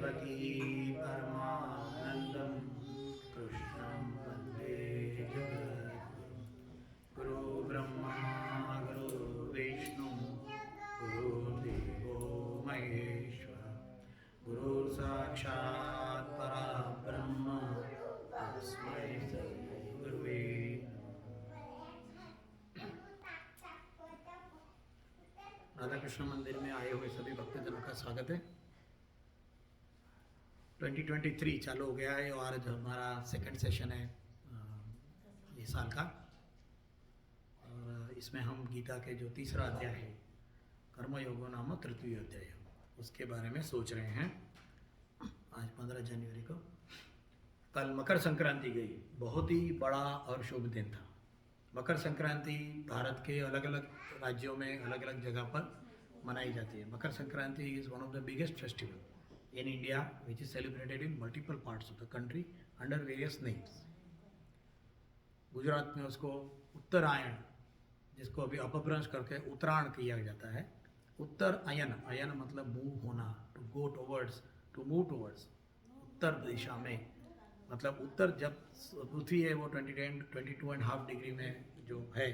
देवकी परमानंदं कृष्णं वन्दे जगद्गुरुं। गुरु ब्रह्मा गुरु विष्णु गुरुदेवो महेश्वर गुरु साक्षात् परब्रह्म तस्मै श्री गुरुवे। राधा कृष्ण मंदिर में आए हुए सभी भक्तजनों का स्वागत है। 2023 चालू हो गया है और जो हमारा सेकंड सेशन है इस साल का, और इसमें हम गीता के जो तीसरा अध्याय है कर्मयोगो नाम तृतीय अध्याय, उसके बारे में सोच रहे हैं। आज 15 जनवरी को, कल मकर संक्रांति गई, बहुत ही बड़ा और शुभ दिन था। मकर संक्रांति भारत के अलग अलग राज्यों में अलग अलग जगह पर मनाई जाती है। Makar Sankranti is one of the biggest festival in India which is celebrated in multiple parts of the country under various names. Gujarat में उसको उत्तरायण, जिसको अभी अपभ्रंश करके उत्तरायण किया जाता है। उत्तर अयन, अयन मतलब मूव होना, to go towards, to move towards, उत्तर दिशा में, मतलब उत्तर जब पृथ्वी है वो 22.5 डिग्री में जो है,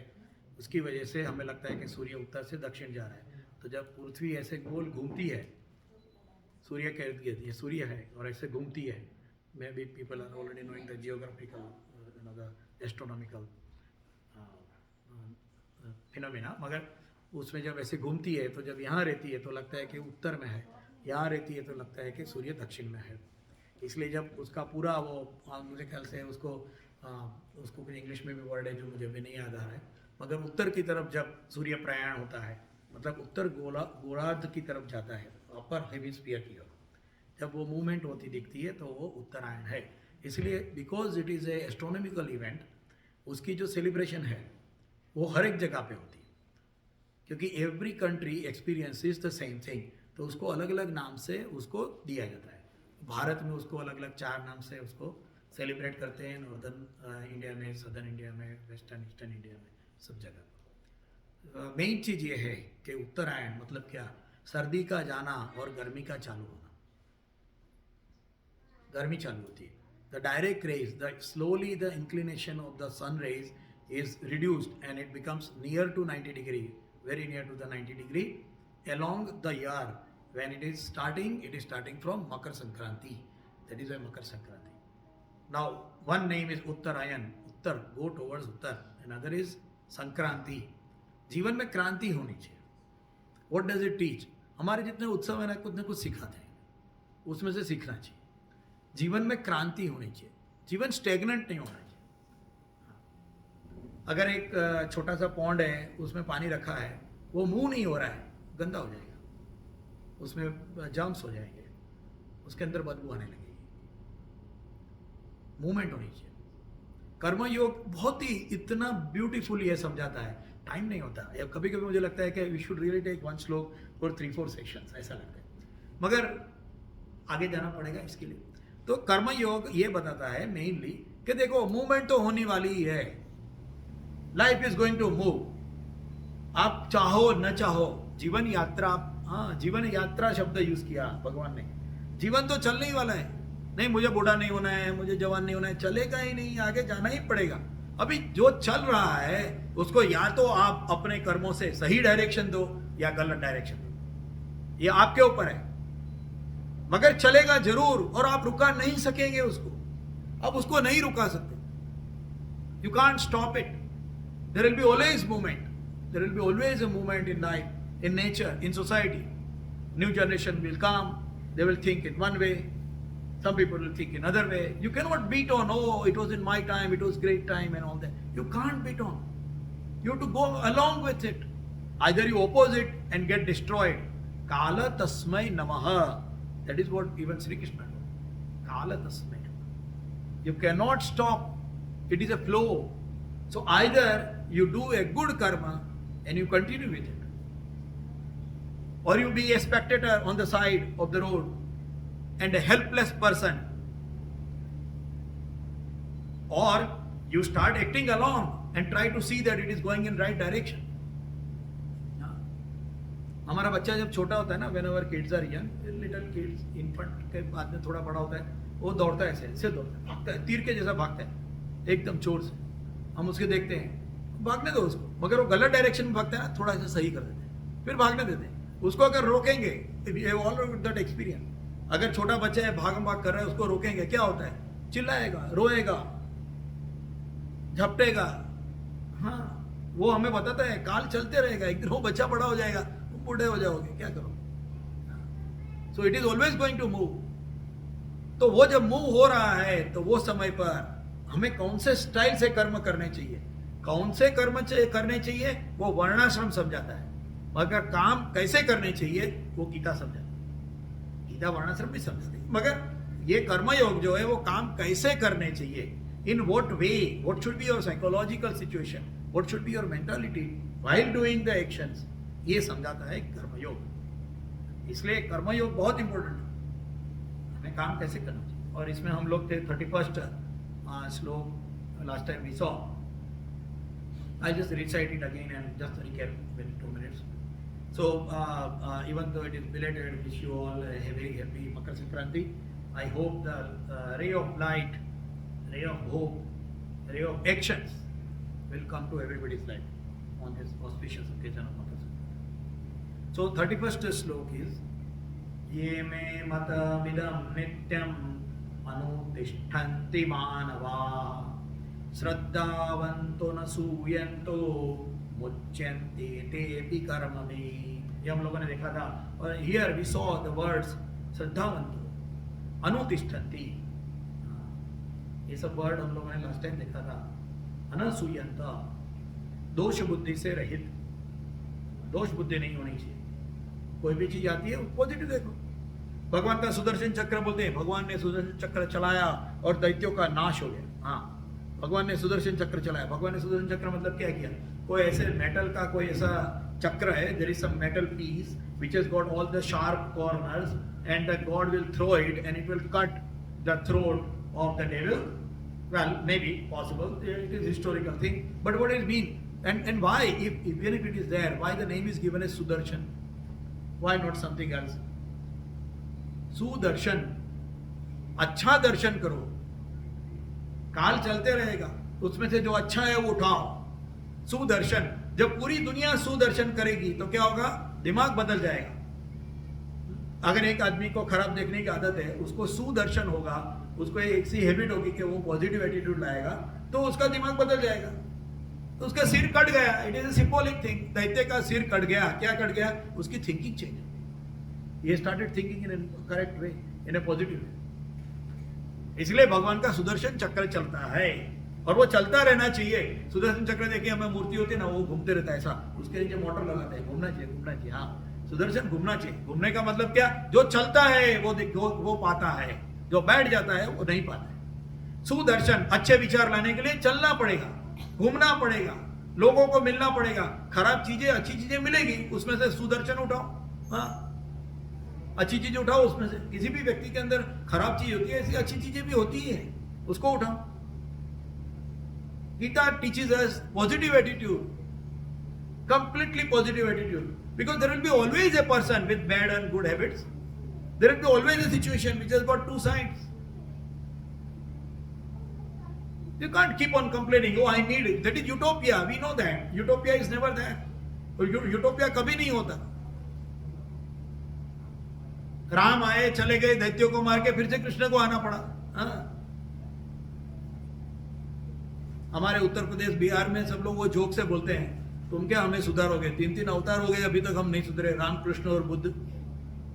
उसकी वजह से हमें लगता है कि सूर्य उत्तर से दक्षिण जा रहा है। तो जब पृथ्वी ऐसे गोल घूमती है सूर्य के इर्द गिर्द, ये सूर्य है और ऐसे घूमती है, maybe people are already knowing the geographical the astronomical phenomena, मगर उसमें जब ऐसे घूमती है तो जब यहाँ रहती है तो लगता है कि उत्तर में है, यहाँ रहती है तो लगता है कि सूर्य दक्षिण में है। इसलिए जब उसका पूरा वो मुझे ख्याल से उसको कुछ इंग्लिश में भी वर्ड है जो मुझे भी नहीं याद आ रहा है, मगर उत्तर की तरफ जब सूर्य प्रयाण होता है, मतलब उत्तर गोलार्ध की तरफ जाता है, अपर हेमिस्फीयर की ओर, जब वो मूवमेंट होती दिखती है तो वो उत्तरायण है। इसलिए because it is a astronomical event, उसकी जो सेलिब्रेशन है वो हर एक जगह पे होती है, क्योंकि every country experiences the same thing, तो उसको अलग अलग नाम से उसको दिया जाता है। भारत में उसको अलग अलग 4 नाम से उसको सेलिब्रेट करते हैं, नॉर्दर्न इंडिया में, सदर्न इंडिया में, वेस्टर्न ईस्टर्न इंडिया में, सब जगह। मेन चीज़ ये है कि उत्तरायण मतलब क्या, सर्दी का जाना और गर्मी का चालू होना। गर्मी चालू होती है, the direct rays, the slowly the inclination of the sun rays is reduced and it becomes near to 90 degree, very near to the 90 degree along the year. When it is starting from Makar Sankranti. That is why Makar Sankranti. Now one name is Uttarayan, Uttar, go towards Uttar. Another is Sankranti. जीवन में क्रांति होनी चाहिए। What does it teach? हमारे जितने उत्सव है ना, कुछ न कुछ सिखाते हैं, उसमें से सीखना चाहिए। जीवन में क्रांति होनी चाहिए, जीवन स्टेगनेंट नहीं होना चाहिए। अगर एक छोटा सा पॉन्ड है, उसमें पानी रखा है, वो मूव नहीं हो रहा है, गंदा हो जाएगा, उसमें जर्म्स हो जाएंगे, उसके अंदर बदबू आने लगेगी। मूवमेंट होनी चाहिए। कर्मयोग बहुत ही इतना ब्यूटीफुल ये समझाता है, टाइम नहीं होता। कभी कभी मुझे लगता है कि we should really take one shloka for 3-4 sections, ऐसा लगता है, मगर आगे जाना पड़ेगा इसके लिए। तो कर्मयोग ये बताता है मेनली कि देखो मूवमेंट तो होने वाली ही है, life is going to move. आप चाहो न चाहो, जीवन यात्रा, हाँ जीवन यात्रा शब्द यूज किया भगवान ने। जीवन तो चलने ही वाला है, नहीं मुझे बूढ़ा नहीं होना है, मुझे जवान नहीं होना है, चलेगा ही नहीं, आगे जाना ही पड़ेगा। अभी जो चल रहा है उसको या तो आप अपने कर्मों से सही डायरेक्शन दो या गलत डायरेक्शन दो, ये आपके ऊपर है, मगर चलेगा जरूर और आप रुका नहीं सकेंगे उसको। अब उसको नहीं रुका सकते, you can't stop it. There will be always movement. There will be always a movement in life, in nature, in society. New generation will come. They will think in one way. Some people will think in another way. You cannot beat on, oh, it was in my time, it was great time and all that. You can't beat on. You have to go along with it. Either you oppose it and get destroyed. Kala tasmai namaha. That is what even Sri Krishna did. Kala tasmai. You cannot stop. It is a flow. So either you do a good karma and you continue with it, or you be a spectator on the side of the road and a helpless person, or you start acting along and try to see that it is going in right direction. हमारा बच्चा जब छोटा होता है ना, whenever kids are young, little kids, infant के बाद में थोड़ा बड़ा होता है, वो दौड़ता है, ऐसे ऐसे दौड़ता है, भागता है, तीर के जैसा भागता है एकदम जोर से। हम उसके देखते हैं, भागने दो उसको, मगर वो गलत डायरेक्शन में भागता है ना, थोड़ा सा सही कर देते हैं, फिर भागने देते हैं उसको। अगर रोकेंगे, ऑल दैट एक्सपीरियंस, अगर छोटा बच्चा है भाग भाग कर रहा है, उसको रोकेंगे, क्या होता है? चिल्लाएगा, रोएगा, झपटेगा। हाँ, वो हमें बताता है काल चलते रहेगा, एक दिन वो बच्चा बड़ा हो जाएगा, तुम बूढ़े हो जाओगे, क्या करो? So it is always going to move. तो वो जब मूव हो रहा है, तो वो समय पर हमें कौन से स्टाइल से कर्म करने चाहिए, कौन से कर्म करने चाहिए, वो वर्णाश्रम समझाता है। मगर काम कैसे करने चाहिए, वो गीता समझाता है। गीता वर्णाश्रम भी समझती है, मगर ये कर्मयोग जो है वो काम कैसे करने चाहिए, in what way, what should be your psychological situation, what should be your mentality while doing the actions, ये समझाता है कर्मयोग। इसलिए कर्मयोग बहुत इंपॉर्टेंट है, हमें काम कैसे करना चाहिए। और इसमें हम लोग थे 31st shloka, last time we saw, I just recite it again and just recap with 2 minutes. So even though it is belated, wish you all a very happy Makar Sankranti. I hope the ray of light, ray of hope, ray of actions will come to everybody's life on this auspicious occasion of Makar Sankranti. So 31st श्लोक is ये मे मतमिदं नित्यं अनुतिष्ठन्ति मानवा श्रद्धावन्तो न सूयन्तो मुच्यन्ते तेऽपि कर्मभिः। ये हम लोगों ने देखा था, और here we saw the words श्रद्धावन्तो, अनुतिष्ठन्ति, ये सब वर्ड हम लोगों ने लास्ट टाइम देखा था। अनसूयन्त, दोष बुद्धि से रहित, दोष बुद्धि नहीं होनी चाहिए। कोई भी चीज आती है पॉजिटिव देखो। भगवान का सुदर्शन चक्र बोलते हैं, भगवान ने सुदर्शन चक्र चलाया और दैत्यों का नाश हो गया। हाँ, भगवान ने सुदर्शन चक्र चलाया। भगवान ने सुदर्शन चक्र मतलब क्या किया? कोई ऐसे मेटल का कोई ऐसा चक्र है, there is some metal piece which has got all the sharp corners and the god will throw it and it will cut the throat of the devil. Well, maybe possible. It is historical thing. But what it mean? And why, if even if it is there, why the name is given as Sudarshan? Why not something else? Sudarshan, अच्छा दर्शन करो। काल चलते रहेगा, उसमें से जो अच्छा है वो उठाओ। सुदर्शन, जब पूरी दुनिया सुदर्शन करेगी तो क्या होगा? दिमाग बदल जाएगा। अगर एक आदमी को खराब देखने की आदत है, उसको सुदर्शन होगा, उसको एक सी हैबिट होगी कि वो पॉजिटिव एटीट्यूड लाएगा, तो उसका दिमाग बदल जाएगा। तो उसका सिर कट गया, it is a symbolic thing. दैत्य का सिर कट गया, क्या कट गया? उसकी थिंकिंग चेंज। ये started thinking in A correct way, in A positive way. इसलिए भगवान का सुदर्शन चक्र चलता है और वो चलता रहना चाहिए। सुदर्शन चक्र देखिए, हमें मूर्ति होती है ना, वो घूमते रहता है ऐसा, उसके नीचे मोटर लगाते हैं, घूमना चाहिए, घूमना चाहिए। हाँ, सुदर्शन घूमना चाहिए। घूमने का मतलब क्या? जो चलता है वो पाता है, जो बैठ जाता है वो नहीं पाता है। सुदर्शन, अच्छे विचार लाने के लिए चलना पड़ेगा, घूमना पड़ेगा, लोगों को मिलना पड़ेगा। खराब चीजें अच्छी चीजें मिलेगी, उसमें से सुदर्शन उठाओ। हाँ, अच्छी चीजें उठाओ, उसमें से किसी भी व्यक्ति के अंदर खराब चीज होती है, ऐसी अच्छी चीजें भी होती है, उसको उठाओ। Gita teaches us positive attitude, completely positive attitude, because there will be always a person with bad and good habits. There will be always a situation which has got two sides. You can't keep on complaining, oh I need it, that is utopia, we know that utopia is never there. utopia कभी नहीं होता। राम आए, चले गए, दैत्यों को मार के फिर से कृष्ण को आना पड़ा। हाँ, हमारे उत्तर प्रदेश बिहार में सब लोग वो जोक से बोलते हैं, तुम क्या हमें सुधारोगे? 3 अवतार हो गए, अभी तक हम नहीं सुधरे, राम कृष्ण और बुद्ध,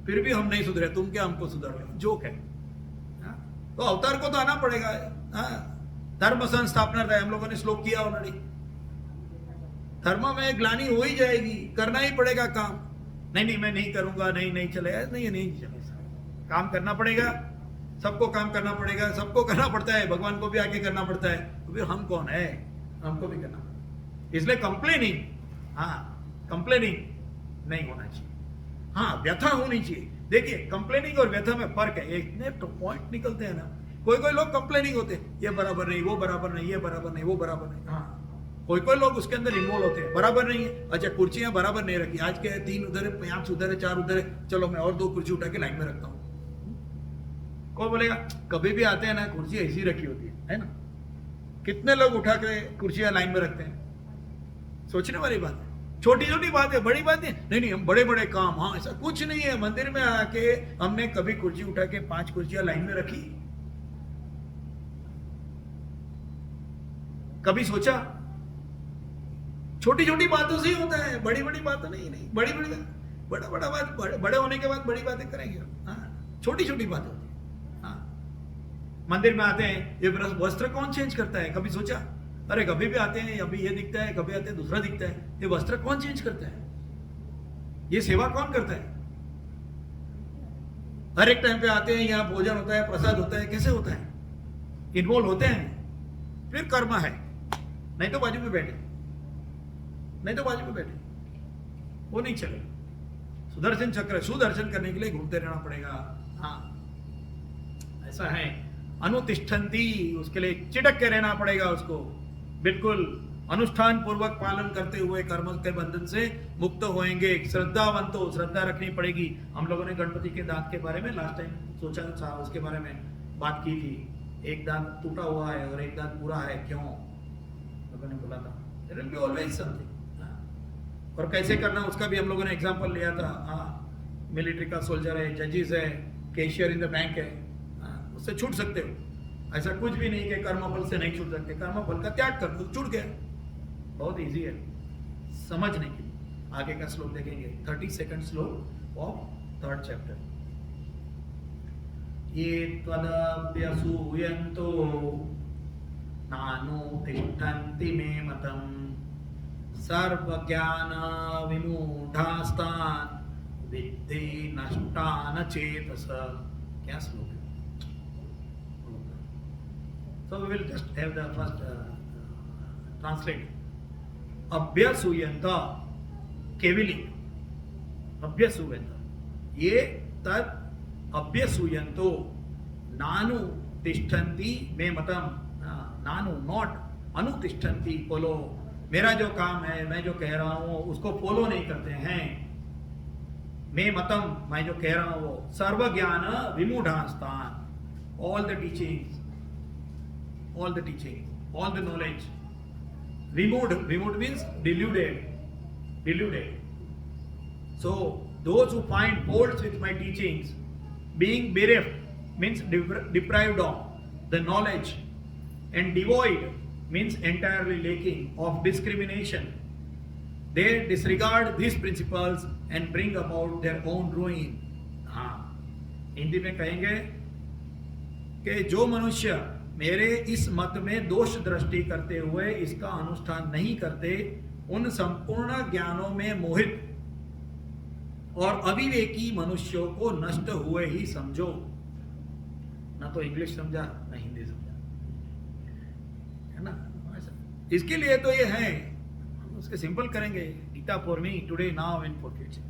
फिर भी हम नहीं सुधरे, तुम क्या हमको सुधारोगे? जोक है। तो अवतार को तो आना पड़ेगा। धर्म संस्थापना है, हम लोगों ने श्लोक किया ऑलरेडी। धर्म में ग्लानि हो ही जाएगी, करना ही पड़ेगा काम। नहीं मैं नहीं करूंगा, नहीं चलेगा, नहीं चलेगा, काम करना पड़ेगा, सबको काम करना पड़ेगा, सबको करना पड़ता है, भगवान को भी आके करना पड़ता है, तो फिर हम कौन है? हमको भी करना। इसलिए कंप्लेनिंग, कंप्लेनिंग नहीं होना चाहिए। व्यथा होनी चाहिए। देखिए, कंप्लेनिंग और व्यथा में फर्क है। इतने तो पॉइंट निकलते हैं ना, कोई लोग कंप्लेनिंग होते हैं, ये बराबर नहीं, वो बराबर नहीं, ये बराबर नहीं, वो बराबर नहीं। कोई कोई लोग उसके अंदर इन्वॉल्व होते हैं, बराबर नहीं है, अच्छा कुर्सियां बराबर नहीं रखी, आज के 3 उधर है, 5 उधर है, 4 उधर है, चलो मैं और 2 कुर्सी उठा के लाइन में रखता हूँ। कोई बोलेगा कभी भी आते हैं ना कुर्सी ऐसी रखी होती है ना। कितने लोग उठा के कुर्सियां लाइन में रखते हैं? सोचने वाली बात है। छोटी छोटी बात है, बड़ी बात है नहीं नहीं, हम बड़े बड़े काम, हाँ ऐसा कुछ नहीं है। मंदिर में आके हमने कभी कुर्सी उठा के 5 कुर्सियां लाइन में रखी? कभी सोचा? छोटी छोटी बातों से ही होता है, बड़ी बड़ी बातों नहीं। नहीं बड़ी बड़ी बड़ा बड़ा बात, बड़े होने के बाद बड़ी बातें करेंगे। हाँ छोटी छोटी बात होती है। हाँ मंदिर में आते हैं, ये वस्त्र कौन चेंज करता है? कभी सोचा? अरे कभी भी आते हैं, अभी ये दिखता है, कभी आते हैं दूसरा दिखता है, ये वस्त्र कौन चेंज करता है? ये सेवा कौन करता है? हर एक टाइम पे आते हैं, यहाँ भोजन होता है, प्रसाद होता है, कैसे होता है? इन्वॉल्व होते हैं, फिर कर्म है। नहीं तो बाजू में बैठे, नहीं तो बाजू में बैठे, वो नहीं चले। सुदर्शन चक्र सुदर्शन करने के लिए घूमते रहना पड़ेगा। हाँ ऐसा है। अनुतिष्ठन्ति, उसके लिए चिटक के रहना पड़ेगा उसको, बिल्कुल अनुष्ठान पूर्वक पालन करते हुए कर्म के बंधन से मुक्त होएंगे। श्रद्धावंत हो, श्रद्धा रखनी पड़ेगी। हम लोगों ने गणपति के दांत के बारे में लास्ट टाइम सोचा था, उसके बारे में बात की थी। एक दांत टूटा हुआ है और एक दांत पूरा है, क्यों? लोगों ने बोला था there will be always something. और कैसे करना उसका भी हम लोगों ने एग्जांपल लिया था। हाँ मिलिट्री का सोल्जर है, जजेस है, कैशियर इन द बैंक है, उससे छूट सकते हो। ऐसा कुछ भी नहीं कि कर्मफल से नहीं छूट सकते, कर्मफल का त्याग कर दो, छूट गया। बहुत इजी है समझने के लिए। आगे का श्लोक देखेंगे, 32nd श्लोक ऑफ 3rd चैप्टर। ये त्वदभ्यसूयन्तो नानुतिष्ठन्ति मे मतम् सर्वज्ञान विमूढ़ास्तान् विद्धि नष्टान चेतस। क्या श्लोक है? So we will just have the first translate. अभ्यसूयन्त केवली, अभ्यसूयन्त ये तद अभ्यसूयन्तो नानु तिष्ठन्ति मे मतम। नानु नॉट, अनुतिष्ठन्ति फॉलो, मेरा जो काम है, मैं जो कह रहा हूं उसको फॉलो नहीं करते हैं। मे मतम, मैं जो कह रहा हूं वो। सर्व ज्ञान विमूढ़ास्तान, all the teachings, all the knowledge. Removed means deluded. So those who find faults with my teachings, being bereft means deprived of the knowledge, and devoid means entirely lacking of discrimination, they disregard these principles and bring about their own ruin. हाँ हिंदी में कहेंगे कि जो मनुष्य मेरे इस मत में दोष दृष्टि करते हुए इसका अनुष्ठान नहीं करते, उन संपूर्ण ज्ञानों में मोहित और अविवेकी मनुष्यों को नष्ट हुए ही समझो। ना तो इंग्लिश समझा ना हिंदी समझा, है ना? इसके लिए तो ये है, उसके सिंपल करेंगे, Gita for me today now and for future.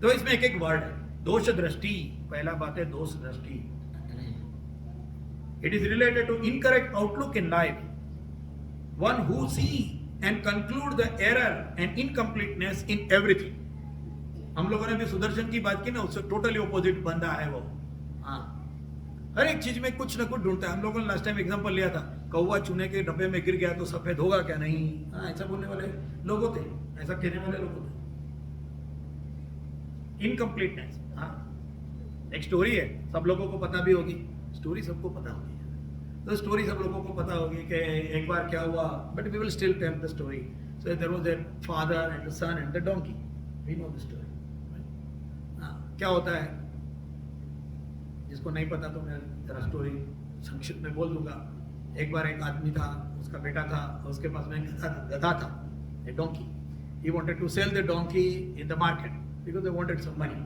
तो इसमें एक एक वर्ड है। दोष दृष्टि, पहला बात है दोष दृष्टि। It is related to incorrect outlook in life. One who see and conclude the error and incompleteness in everything. हम लोगों ने भी सुदर्शन की बात की ना, उससे टोटली ऑपोजिट बंदा है वो। हाँ हर एक चीज में कुछ ना कुछ ढूंढता है। हम लोगों ने लास्ट टाइम एग्जांपल लिया था, कौवा चूने के डब्बे में गिर गया तो सफेद होगा क्या? नहीं। हाँ ऐसा बोलने वाले लोग होते, ऐसा कहने वाले लोग होते। इनकम्प्लीटनेस। हाँ एक स्टोरी है, सब लोगों को पता भी होगी, स्टोरी सबको पता होगी। तो स्टोरी सब लोगों को पता होगी कि एक बार क्या हुआ, but we will still tell the story. So there was a father and the son and the donkey. We know the story. क्या होता है, जिसको नहीं पता तो मैं जरा स्टोरी संक्षिप्त में बोल दूंगा। एक बार एक आदमी था, उसका बेटा था, उसके पास में गधा था, a donkey. He wanted to sell the donkey in the market because they wanted some money.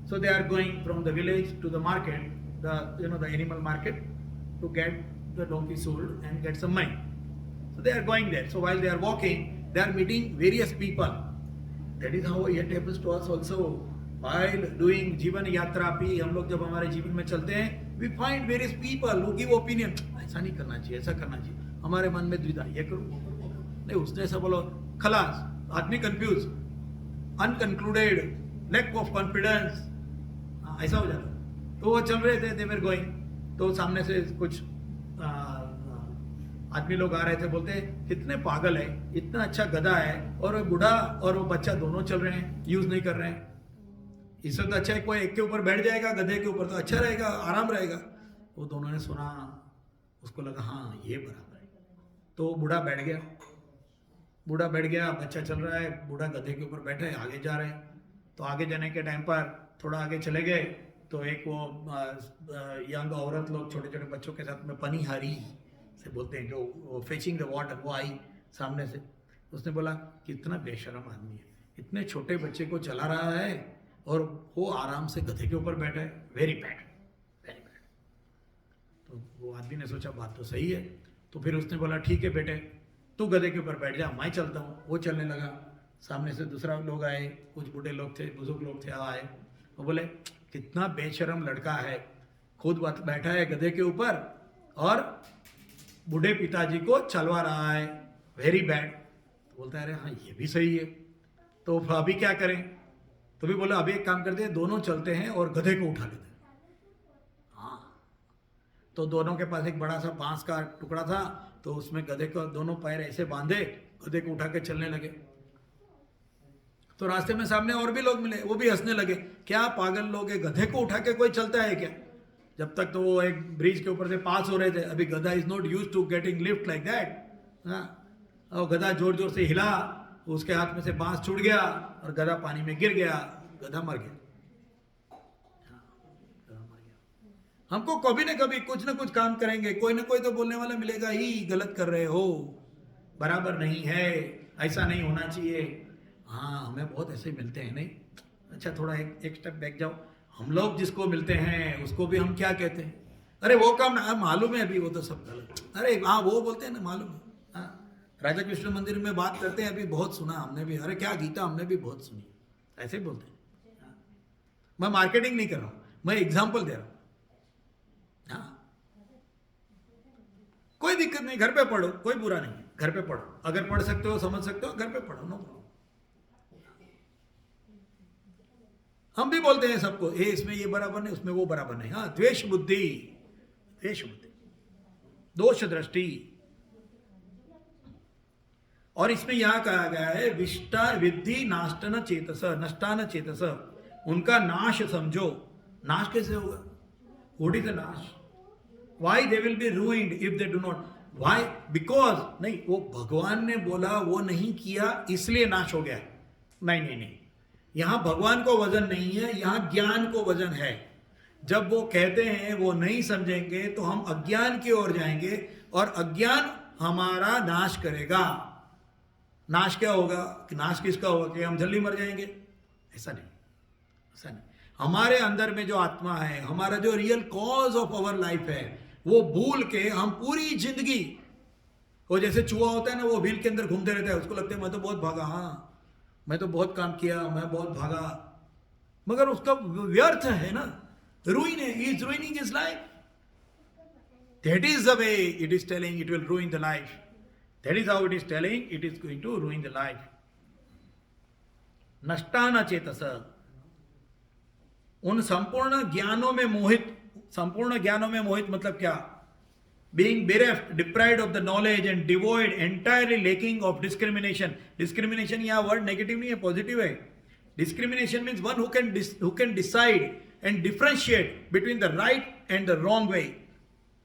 So they are going from the village to the market, the animal market, to get the donkey sold and get some money. So they are going there. So while they are walking, they are meeting various people. That is how it happens to us also. while doing जीवन यात्रा भी हम लोग जब हमारे जीवन में चलते हैं, we find various people who give opinion, ऐसा नहीं करना चाहिए, ऐसा करना चाहिए, हमारे मन में द्विधा, ये करो वो करो, नहीं उसने ऐसा बोलो, खलास, आदमी कंफ्यूज, अनकंक्लूडेड, लैक ऑफ कॉन्फिडेंस, ऐसा हो जाता। तो वो चल रहे थे, दे वर गोइंग, तो सामने से कुछ आदमी लोग आ रहे थे, बोलते कितने पागल है, इतना अच्छा गधा है और वो बूढ़ा और वो बच्चा दोनों चल रहे हैं, यूज नहीं कर रहे हैं, इससे तो अच्छा है कोई एक के ऊपर बैठ जाएगा, गधे के ऊपर तो अच्छा रहेगा, आराम रहेगा। वो दोनों ने सुना, उसको लगा हाँ ये बराबर है, तो बूढ़ा बैठ गया, बच्चा चल रहा है, बूढ़ा गधे के ऊपर बैठे, आगे जा रहे हैं। तो आगे जाने के टाइम पर थोड़ा आगे चले गए तो एक वो यंग औरत लोग छोटे छोटे बच्चों के साथ में पनीहारी से बोलते हैं, जो फेचिंग द वाटर, वो आई सामने से। उसने बोला कितना बेशरम आदमी है, इतने छोटे बच्चे को चला रहा है और वो आराम से गधे के ऊपर बैठा है, वेरी बैड, वेरी बैड। तो वो आदमी ने सोचा बात तो सही है, तो फिर उसने बोला ठीक है बेटे, तू गधे के ऊपर बैठ जा, मैं चलता हूँ। वो चलने लगा, सामने से दूसरा लोग आए, कुछ बूढ़े लोग थे, बुजुर्ग लोग थे, आए, वो बोले कितना बेशरम लड़का है, खुद बैठा है गधे के ऊपर और बूढ़े पिताजी को चलवा रहा है, वेरी बैड। तो बोलता है अरे हाँ ये भी सही है, तो अभी क्या करें? तो भी बोला अभी एक काम करते हैं, दोनों चलते हैं और गधे को उठा लेते हैं। हाँ, तो दोनों के पास एक बड़ा सा बांस का टुकड़ा था, तो उसमें गधे को दोनों पैर ऐसे बांधे, गधे को उठा के चलने लगे। तो रास्ते में सामने और भी लोग मिले, वो भी हंसने लगे, क्या पागल लोग है, गधे को उठा के कोई चलता है क्या? जब तक तो वो एक ब्रिज के ऊपर से पास हो रहे थे, अभी गधा is not used to getting lift like that. और गधा जोर जोर से हिला, उसके हाथ में से बांस छूट गया और गधा पानी में गिर गया, गधा मर गया। हमको कभी न कभी कुछ ना कुछ काम करेंगे, कोई ना कोई तो बोलने वाला मिलेगा ही, गलत कर रहे हो, बराबर नहीं है, ऐसा नहीं होना चाहिए। हाँ, हमें बहुत ऐसे मिलते हैं नहीं? अच्छा थोड़ा एक स्टेप बैक जाओ, हम लोग जिसको मिलते हैं उसको भी हम क्या कहते हैं? अरे वो काम ना मालूम है, अभी वो तो सब गलत, अरे हाँ वो बोलते हैं ना, मालूम है। हाँ, राजा कृष्ण मंदिर में बात करते हैं, अभी बहुत सुना हमने भी, अरे क्या गीता हमने भी बहुत सुनी, ऐसे ही बोलते हैं। हाँ। मैं मार्केटिंग नहीं कर रहा हूँ, मैं एग्जाम्पल दे रहा हूँ। हाँ, कोई दिक्कत नहीं, घर पे पढ़ो, कोई बुरा नहीं है, घर पे पढ़ो, अगर पढ़ सकते हो, समझ सकते हो, घर पे पढ़ो, नो प्रॉब्लम। हम भी बोलते हैं सबको, ये इसमें ये बराबर नहीं, उसमें वो बराबर नहीं। हाँ, द्वेष बुद्धि, दोष दृष्टि, और इसमें यहां कहा गया है विष्टा विद्धि नाष्टन चेतस, नष्टान चेतस, उनका नाश समझो। नाश कैसे होगा? What is the nash? Why they will be ruined if they do not, why? Because नहीं, वो भगवान ने बोला, वो नहीं किया इसलिए नाश हो गया। नहीं नहीं नहीं, यहां भगवान को वजन नहीं है, यहां ज्ञान को वजन है। जब वो कहते हैं वो नहीं समझेंगे तो हम अज्ञान की ओर जाएंगे और अज्ञान हमारा नाश करेगा। नाश क्या होगा? नाश किसका होगा? कि हम जल्दी मर जाएंगे? ऐसा नहीं, ऐसा नहीं। हमारे अंदर में जो आत्मा है, हमारा जो real cause of our life है, वो भूल के हम पूरी जिंदगी, वो जैसे चूहा होता है ना, वो व्हील के अंदर घूमते रहता है, उसको लगता है मैं तो बहुत भागा, हाँ मैं तो बहुत काम किया, मैं बहुत भागा, मगर उसका व्यर्थ है ना, ruin है, he is ruining his life. That is the way it is telling it will ruin the life. That is how it is telling it is going to ruin the life. नष्टान Chetas, उन संपूर्ण ज्ञानों में मोहित, संपूर्ण ज्ञानों में मोहित मतलब क्या? Being bereft, deprived of the knowledge and devoid, entirely lacking of discrimination. Discrimination यहाँ word negative नहीं है, positive है. Discrimination means one who can decide and differentiate between the right and the wrong way,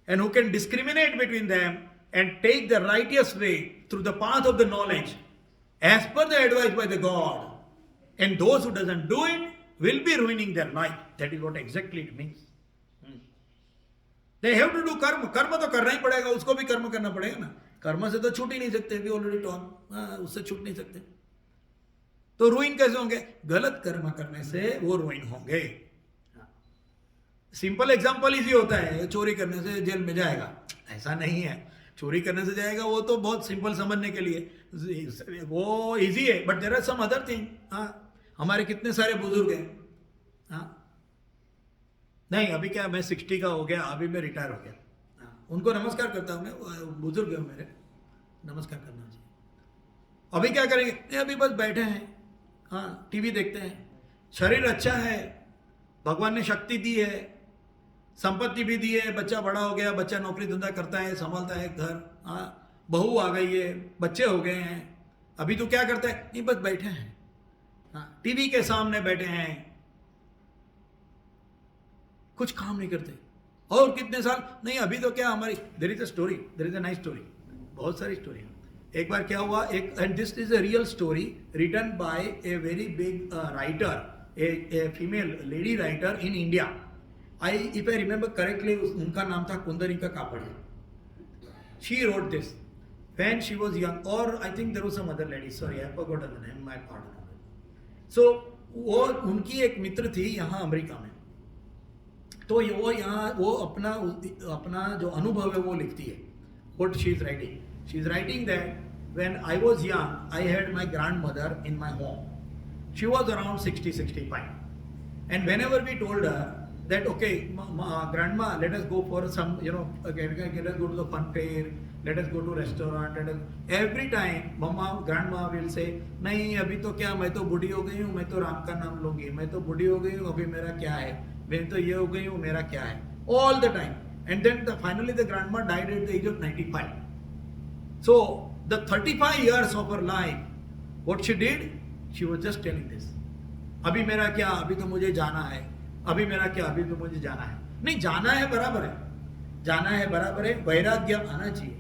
and who can discriminate between them and take the righteous way through the path of the knowledge as per the advice by the God. And those who doesn't do it will be ruining their life. That is what exactly it means. They have to do कर्म, कर्म तो करना ही पड़ेगा, उसको भी कर्म करना पड़ेगा ना, कर्म से तो छूट ही नहीं सकते, भी ऑलरेडी टॉन, उससे छूट नहीं सकते। तो रुइन कैसे होंगे? गलत कर्म करने से वो रुइन होंगे। सिंपल एग्जांपल इजी होता है, चोरी करने से जेल में जाएगा, ऐसा नहीं है। चोरी करने से जाएगा वो तो बहुत सिंपल समझने के लिए, वो इजी है, but there are some other thing. हाँ, हमारे कितने सारे बुजुर्ग हैं, हाँ नहीं, अभी क्या मैं 60 का हो गया, अभी मैं रिटायर हो गया। हाँ, उनको नमस्कार करता हूँ मैं, बुजुर्ग है मेरे, नमस्कार करना चाहिए। अभी क्या करेंगे? नहीं, अभी बस बैठे हैं, हाँ टीवी देखते हैं। शरीर अच्छा है, भगवान ने शक्ति दी है, संपत्ति भी दी है, बच्चा बड़ा हो गया, बच्चा नौकरी धंधा करता है, संभालता है घर, हाँ बहू आ गई है, बच्चे हो गए हैं, अभी तो क्या करता है? नहीं बस बैठे हैं, हाँ टीवी के सामने बैठे हैं, कुछ काम नहीं करते। और कितने साल? नहीं अभी तो क्या हमारी, there is a story, there is a nice story, बहुत सारी स्टोरी है। एक बार क्या हुआ, एक, and this is a real story written by a very big writer, a female lady writer in India. If I remember correctly, उनका नाम था Kundanika Kapadia. She wrote this when she was young, or I think there was some other lady, sorry I forgot the name, my pardon. So वो उनकी एक मित्र थी यहाँ America में, तो वो यहाँ वो अपना जो अनुभव है वो लिखती है। What she is writing that when I was young, I had my grandmother in my home. She was around 60-65, and whenever we told her that okay, grandma, let us go for some, let us go to the fun fair, let us go to restaurant, every time grandma will say, नहीं अभी तो क्या, मैं तो बूढ़ी हो गई हूँ, मैं तो राम का नाम लूंगी, मैं तो बूढ़ी हो गई हूँ, अभी मेरा क्या है, मैं तो ये हो गई हूँ, मेरा क्या है, all the time. And then finally the grandma died at the age of 95. So the 35 years of her life, what she did, she was just telling this, अभी मेरा क्या, अभी तो मुझे जाना है, अभी मेरा क्या, अभी तो मुझे जाना है। नहीं, जाना है बराबर है, जाना है बराबर है, वैराग्य आना चाहिए,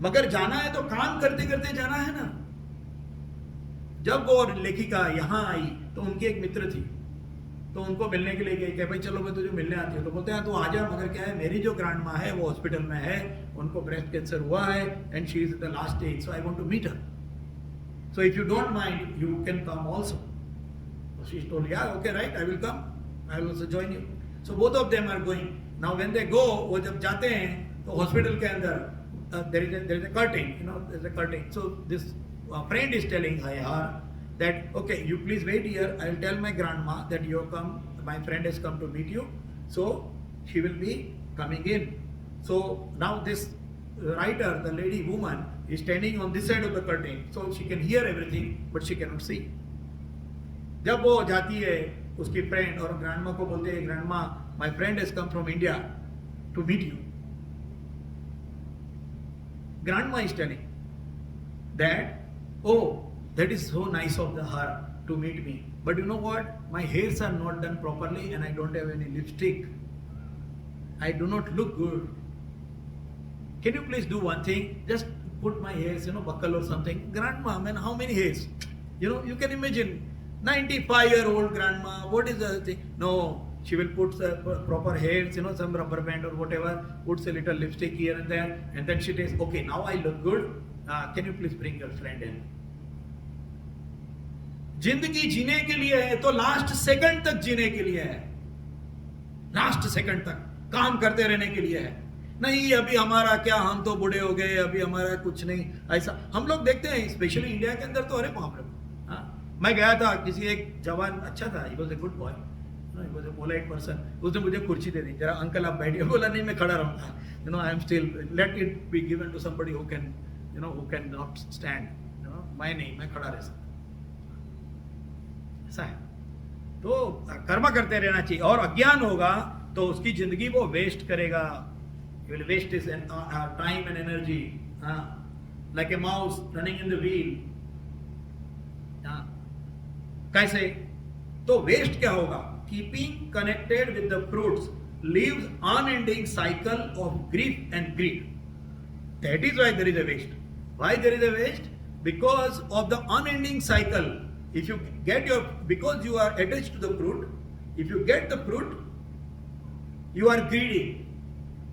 मगर जाना है तो काम करते करते जाना है ना। जब वो लेखिका यहाँ आई तो उनकी एक मित्र थी, तो उनको मिलने के लिए गई कि भाई चलो मैं तुझे मिलने आती हूँ, तो बोलते हैं तू आ जा, मगर क्या है, मेरी जो ग्रैंड माँ है वो हॉस्पिटल में है, उनको ब्रेस्ट कैंसर हुआ है, and she is the last stage, so I want to meet her, so if you don't mind you can come also. She told yeah okay right, I will come, I will also join you. So both of them are going. Now when they go, वो जब जाते हैं तो hospital के अंदर there is a curtain, there's a curtain. So this friend is telling her that okay, you please wait here, I will tell my grandma that you come, my friend has come to meet you, so she will be coming in. So now this writer, the lady woman, is standing on this side of the curtain, so she can hear everything but she cannot see. जब वो जाती है उसकी friend और grandma को बोलते हैं, grandma, my friend has come from India to meet you. Grandma is telling that, oh, that is so nice of her to meet me, but you know what, my hairs are not done properly and I don't have any lipstick, I do not look good, can you please do one thing, just put my hairs, buckle or something. Grandma, man, how many hairs, you can imagine 95-year-old grandma, what is the thing? No, she will put proper hairs, some rubber band or whatever, puts a little lipstick here and there, and then she says, okay, now I look good, can you please bring your friend in. जिंदगी जीने के लिए है तो last second तक जीने के लिए है, लास्ट सेकंड तक काम करते रहने के लिए है। नहीं अभी हमारा क्या, हम तो बूढ़े हो गए, अभी हमारा कुछ नहीं, ऐसा हम लोग देखते हैं, स्पेशली इंडिया के अंदर तो। अरे बाप रे, मैं गया था, किसी एक जवान अच्छा था, he was a good boy, he was a polite person, उसने मुझे कुर्सी दे दी, जरा अंकल आप बैठिए, बोला नहीं मैं खड़ा रहूंगा, I am still, let it be given to somebody who can, who can not stand, मैं नहीं, मैं खड़ा रह सकता, ऐसा है। तो कर्म करते रहना चाहिए, और अज्ञान होगा तो उसकी जिंदगी वो वेस्ट करेगा, he will waste his time and energy, like a mouse running in the wheel. कैसे? तो वेस्ट क्या होगा? Keeping connected with the fruits leaves unending cycle of grief and greed. That is why there is a waste. Why there is a waste? Because of the unending cycle. If you get because you are attached to the fruit, if you get the fruit, you are greedy.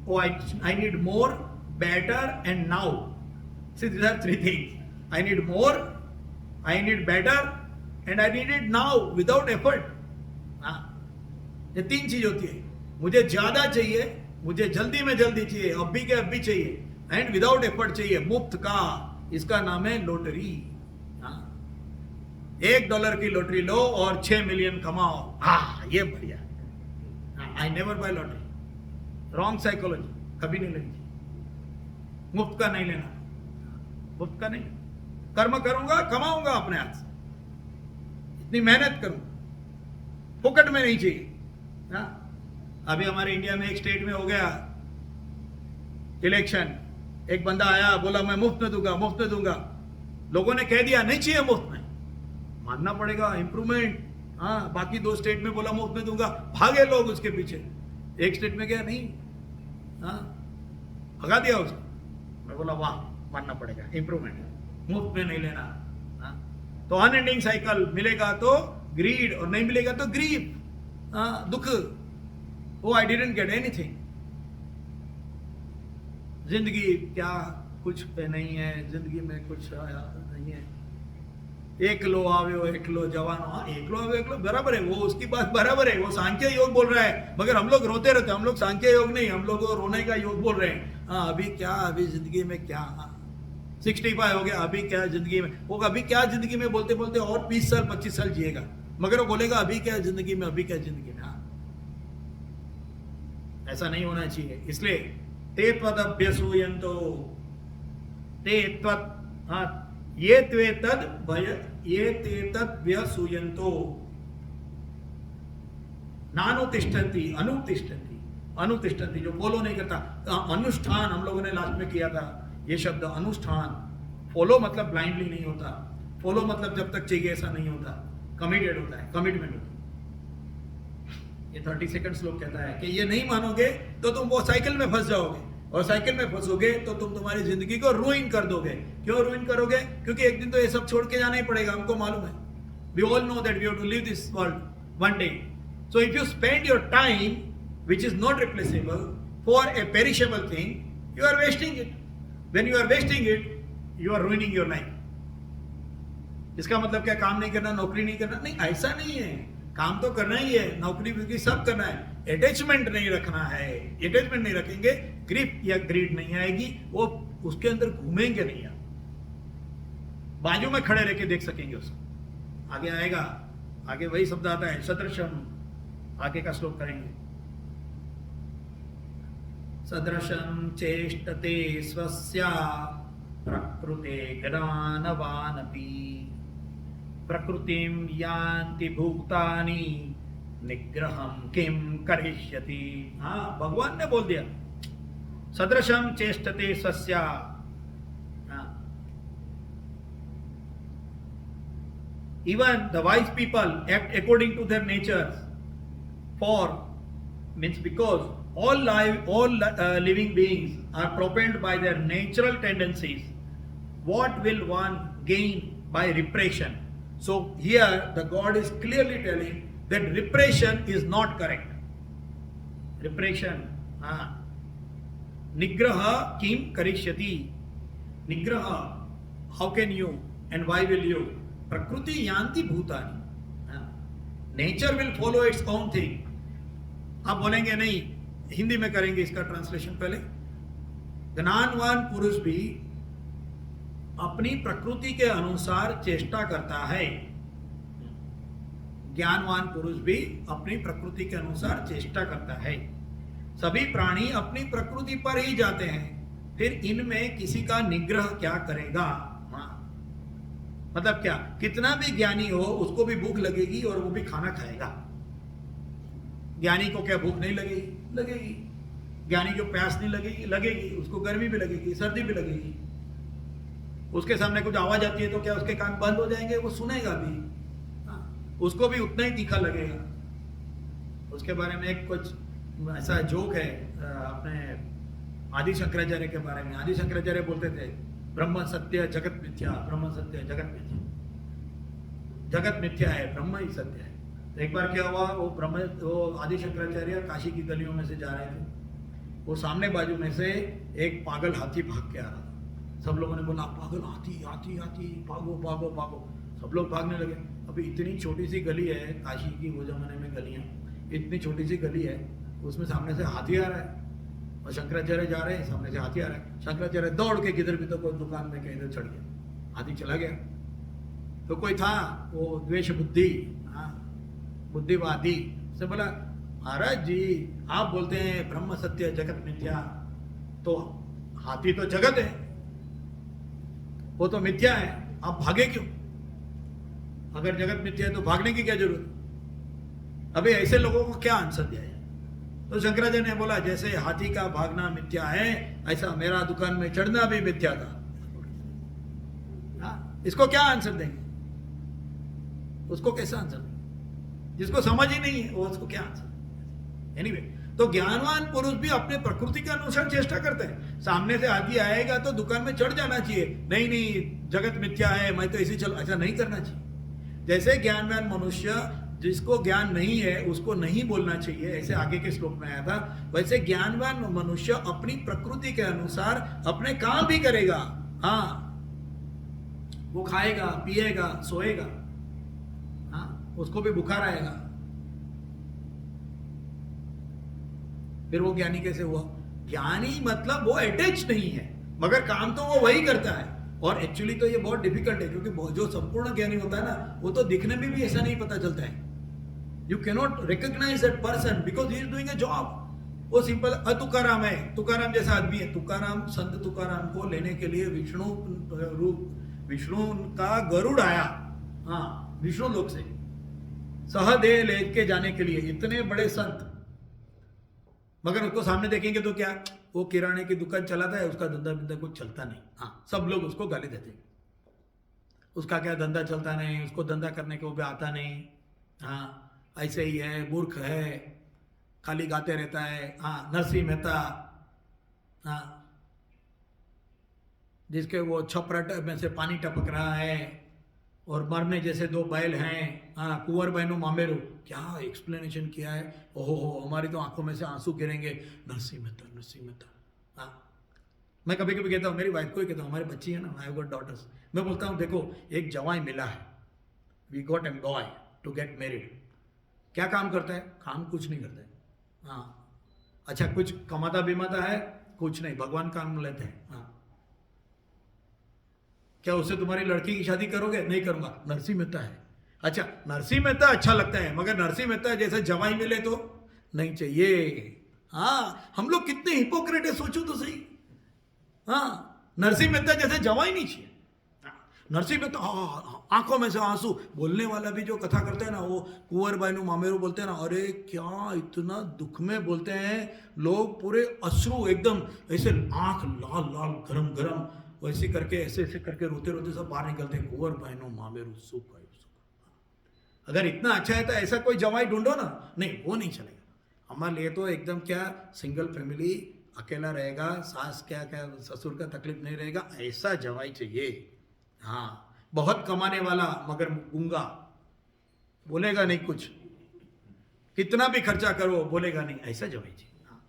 Oh, I need more, better, and now. See, these are three things. I need more, I need better, and I need it now without effort. ये तीन चीज होती है, मुझे ज्यादा चाहिए, मुझे जल्दी में जल्दी चाहिए, अभी के अभी चाहिए, एंड विदाउट एफर्ट चाहिए, मुफ्त का। इसका नाम है लॉटरी। $1 की लॉटरी लो और 6 मिलियन कमाओ, ये बढ़िया। I never buy lottery, wrong psychology, कभी नहीं लेनी, मुफ्त का नहीं लेना, मुफ्त का नहीं, कर्म करूंगा कमाऊंगा अपने हाथ से, इतनी मेहनत करूंगा, फोकट में नहीं चाहिए। हाँ, अभी हमारे इंडिया में एक स्टेट में हो गया इलेक्शन, एक बंदा आया बोला मैं मुफ्त में दूंगा, मुफ्त में दूंगा, लोगों ने कह दिया नहीं चाहिए मुफ्त में, मानना पड़ेगा इंप्रूवमेंट। हाँ, बाकी 2 स्टेट में बोला मुफ्त में दूंगा, भागे लोग उसके पीछे, एक स्टेट में गया नहीं, हाँ भगा दिया उसको। मैं बोला वाह, मानना पड़ेगा इंप्रूवमेंट, मुफ्त में नहीं लेना। हाँ, तो अनएंडिंग साइकिल, मिलेगा तो ग्रीड और नहीं मिलेगा तो ग्रीफ, हाँ दुख, वो आई डिडंट गेट एनीथिंग। जिंदगी क्या कुछ पे नहीं है, जिंदगी में कुछ आया नहीं है। एक लो आवे एक लो जवान, हाँ एक लो आवे एक लो, बराबर है, वो उसकी बात बराबर है, वो सांख्य योग बोल रहा है, मगर हम लोग रोते रहते हैं, हम लोग सांख्य योग नहीं, हम लोग रोने का योग बोल रहे हैं। हाँ अभी क्या, अभी जिंदगी में क्या, 65 हो गया, अभी क्या जिंदगी में, वो अभी क्या जिंदगी में बोलते बोलते और 20 साल 25 साल जिएगा, मगर वो बोलेगा अभी क्या जिंदगी में, अभी क्या जिंदगी में। हाँ, ऐसा नहीं होना चाहिए। इसलिए ते त्वदभ्यसूयन्तो, ते त्वत्, हाँ ये त्वे तद भय, ये ते तद व्यसूयन्तो, नानुतिष्ठन्ति, अनुतिष्ठन्ति, अनुतिष्ठन्ति जो फॉलो नहीं करता, अनुष्ठान हम लोगों ने लास्ट में किया था ये शब्द, अनुष्ठान। फॉलो मतलब ब्लाइंडली नहीं होता, फॉलो मतलब जब तक चाहिए ऐसा नहीं होता, कमिटेड होता है, कमिटमेंट होता है। ये 30 सेकंड श्लोक कहता है कि ये नहीं मानोगे तो तुम वो साइकिल में फंस जाओगे, और साइकिल में फंसोगे तो तुम तुम्हारी जिंदगी को रूइन कर दोगे। क्यों रूइन करोगे? क्योंकि एक दिन तो ये सब छोड़ के जाना ही पड़ेगा, हमको मालूम है। We all know that we have to leave this world one day. So if you spend your time, which is not replaceable, for a perishable thing, you are wasting it. When you are wasting it, you are ruining your life. इसका मतलब क्या, काम नहीं करना, नौकरी नहीं करना? नहीं, ऐसा नहीं है, काम तो करना ही है, नौकरी भी सब करना है, अटैचमेंट नहीं रखना है। अटैचमेंट नहीं रखेंगे, ग्रिप या ग्रीड नहीं आएगी, वो उसके अंदर घूमेंगे नहीं आप, बाजू में खड़े रह के देख सकेंगे उसको। आगे आएगा, आगे वही शब्द आता है सदृशम, आगे का श्लोक करेंगे। सदृशम चेष्टते स्वस्या प्रकृते ज्ञानवानपि, प्रकृतिम यान्ति भूतानि निग्रहम किम करिष्यति। हाँ, भगवान ने बोल दिया, सदृशम चेष्टते स्वस्या। Even the wise people act according to their natures, for means because all living beings are propelled by their natural tendencies. What will one gain by repression? So here the God is clearly telling that repression is not correct. Repression, nigraha kim karishyati. Nigraha, how can you and why will you? Prakriti yanti bhutani. Nature will follow its own thing. आप बोलेंगे नहीं, हिंदी में करेंगे इसका translation पहले। ज्ञानवान पुरुष भी अपनी प्रकृति के अनुसार चेष्टा करता है। ज्ञानवान पुरुष भी अपनी प्रकृति के अनुसार चेष्टा करता है। सभी प्राणी अपनी प्रकृति पर ही जाते हैं, फिर इनमें किसी का निग्रह क्या करेगा? मतलब क्या, कितना भी ज्ञानी हो उसको भी भूख लगेगी और वो भी खाना खाएगा। ज्ञानी को क्या भूख नहीं लगेगी? लगेगी। ज्ञानी को प्यास नहीं लगेगी? लगेगी। उसको गर्मी भी लगेगी, सर्दी भी लगेगी। उसके सामने कुछ आवाज आती है तो क्या उसके कान बंद हो जाएंगे? वो सुनेगा भी, उसको भी उतना ही तीखा लगेगा। उसके बारे में एक कुछ ऐसा जोक है अपने आदि शंकराचार्य के बारे में। आदि शंकराचार्य बोलते थे ब्रह्म सत्य जगत मिथ्या, ब्रह्म सत्य जगत मिथ्या, जगत मिथ्या है, ब्रह्म ही सत्य है। तो एक बार क्या हुआ, वो आदि शंकराचार्य काशी की गलियों में से जा रहे थे, वो सामने बाजू में से एक पागल हाथी भाग के आ रहा था। सब लोगों ने बोला पागल हाथी हाथी हाथी, भागो भागो भागो। सब लोग भागने लगे। अभी इतनी छोटी सी गली है काशी की, वो जमाने में गलियां, इतनी छोटी सी गली है, उसमें सामने से हाथी आ रहा है और शंकराचार्य जा रहे हैं, सामने से हाथी आ रहा है। शंकराचार्य दौड़ के किधर भी तो कोई दुकान में कहीं चढ़ गया, हाथी चला गया। तो कोई था वो द्वेष बुद्धि, बुद्धिवादी से बोला महाराज जी आप बोलते हैं ब्रह्म सत्य जगत मिथ्या, तो हाथी तो जगत है, वो तो मिथ्या है, आप भागे क्यों? अगर जगत मिथ्या है तो भागने की क्या जरूरत? अभी ऐसे लोगों को क्या आंसर दिया है? तो शंकराचार्य ने बोला जैसे हाथी का भागना मिथ्या है, ऐसा मेरा दुकान में चढ़ना भी मिथ्या था। इसको क्या आंसर देंगे? उसको कैसा आंसर देंगे? जिसको समझ ही नहीं है वो उसको क्या आंसर? एनीवे, तो ज्ञानवान पुरुष भी अपने प्रकृति के अनुसार चेष्टा करते हैं। सामने से हाथी आएगा तो दुकान में चढ़ जाना चाहिए, नहीं नहीं जगत मिथ्या है मैं तो ऐसे चल, ऐसा नहीं करना चाहिए। जैसे ज्ञानवान मनुष्य, जिसको ज्ञान नहीं है उसको नहीं बोलना चाहिए, ऐसे आगे के श्लोक में आया था, वैसे ज्ञानवान मनुष्य अपनी प्रकृति के अनुसार अपने काम भी करेगा। हाँ, वो खाएगा पिएगा सोएगा, हाँ उसको भी बुखार आएगा, फिर वो ज्ञानी कैसे हुआ? ज्ञानी मतलब वो अटैच नहीं है, मगर काम तो वो वही करता है। और एक्चुअली तो ये बहुत डिफिकल्ट है, क्योंकि जो संपूर्ण ज्ञानी होता है ना, वो तो दिखने में भी ऐसा नहीं पता चलता है। You cannot recognise that person because he is doing a job. वो सिंपल तुकाराम है, तुकाराम जैसा आदमी है। तुकाराम, संत तुकाराम को लेने के लिए विष्णु का गरुड़ आया, हाँ विष्णु लोक से सहदेव लेके जाने के लिए, इतने बड़े संत, मगर उसको सामने देखेंगे तो क्या, वो किराने की दुकान चलाता है, उसका धंधा बिंधा कुछ चलता नहीं। हाँ, सब लोग उसको गाली देते हैं, उसका क्या धंधा चलता नहीं, उसको धंधा करने को भी आता नहीं, हाँ ऐसे ही है, मूर्ख है, खाली गाते रहता है। हाँ, नरसिंह मेहता, हाँ जिसके वो छपराट में से पानी टपक रहा है और मरने जैसे दो बैल हैं, हाँ कुंवर बहनों मामेरू, क्या एक्सप्लेनेशन किया है, ओहो हो हमारी तो आंखों में से आंसू गिरेंगे, नरसिंह मेहता नरसिंह मेहता। हाँ, मैं कभी कभी कहता हूँ, मेरी वाइफ को ही कहता हूँ, हमारी बच्ची है ना, आई हैव गॉट डॉटर्स, मैं बोलता हूँ देखो एक जवाई मिला है, we got an boy to get married, क्या काम करता है? काम कुछ नहीं करता है। हाँ अच्छा, कुछ कमाता बिमाता है? कुछ नहीं, भगवान काम लेते हैं। हाँ, क्या उससे तुम्हारी लड़की की शादी करोगे? नहीं करूंगा, नरसिंह मेहता है। अच्छा, नरसिंह मेहता अच्छा लगता है, मगर नरसिंह मेहता जैसे जवाई मिले तो नहीं चाहिए। हाँ, हम लोग कितने हिपोक्रेट है, सोचो तो सही। हाँ, नरसिंह मेहता जैसे जवाई नहीं चाहिए। नरसिंह मेहता आंखों में से आंसू, बोलने वाला भी जो कथा करते हैं ना, वो कुंवर बाइनू मामेरू बोलते हैं ना, अरे क्या इतना दुख में बोलते हैं लोग, पूरे अश्रु एकदम ऐसे, आंख लाल लाल गरम गरम, वैसे करके ऐसे ऐसे करके रोते रोते सब बाहर निकलते हैं, कुंवर बहनों मामेरू सुख है सुख। अगर इतना अच्छा है तो ऐसा कोई जवाई ढूंढो ना। नहीं, वो नहीं चलेगा हमारे लिए, तो एकदम क्या सिंगल फैमिली, अकेला रहेगा, सास क्या क्या ससुर का तकलीफ नहीं रहेगा, ऐसा जवाई चाहिए। हाँ, बहुत कमाने वाला मगर गूंगा, बोलेगा नहीं कुछ, कितना भी खर्चा करो बोलेगा नहीं, ऐसा जवाई चाहिए। हाँ,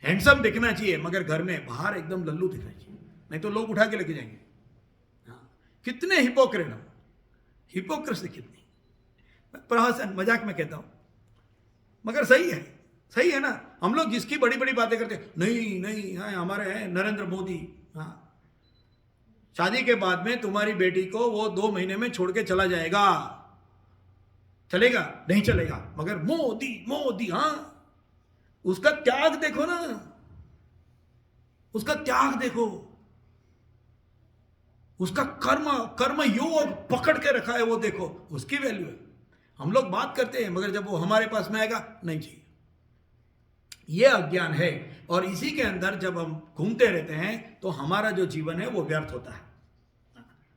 हैंडसम दिखना चाहिए मगर घर में बाहर एकदम लल्लू दिखना चाहिए, नहीं तो लोग उठा के लेके जाएंगे। हाँ, कितने हिपोक्रेट हो, हिपोक्रेसी कितनी, प्रहसन मजाक में कहता हूं, मगर सही है, सही है ना। हम लोग जिसकी बड़ी बड़ी बातें करते हैं, नहीं नहीं, हाँ हमारे हैं नरेंद्र मोदी, हाँ शादी के बाद में तुम्हारी बेटी को वो 2 महीने में छोड़ के चला जाएगा, चलेगा? नहीं चलेगा, मगर मोदी मोदी, हाँ उसका त्याग देखो ना, उसका त्याग देखो, उसका कर्म योग पकड़ के रखा है, वो देखो, उसकी वैल्यू है। हम लोग बात करते हैं मगर जब वो हमारे पास में आएगा, नहीं चाहिए। ये अज्ञान है, और इसी के अंदर जब हम घूमते रहते हैं तो हमारा जो जीवन है वो व्यर्थ होता है।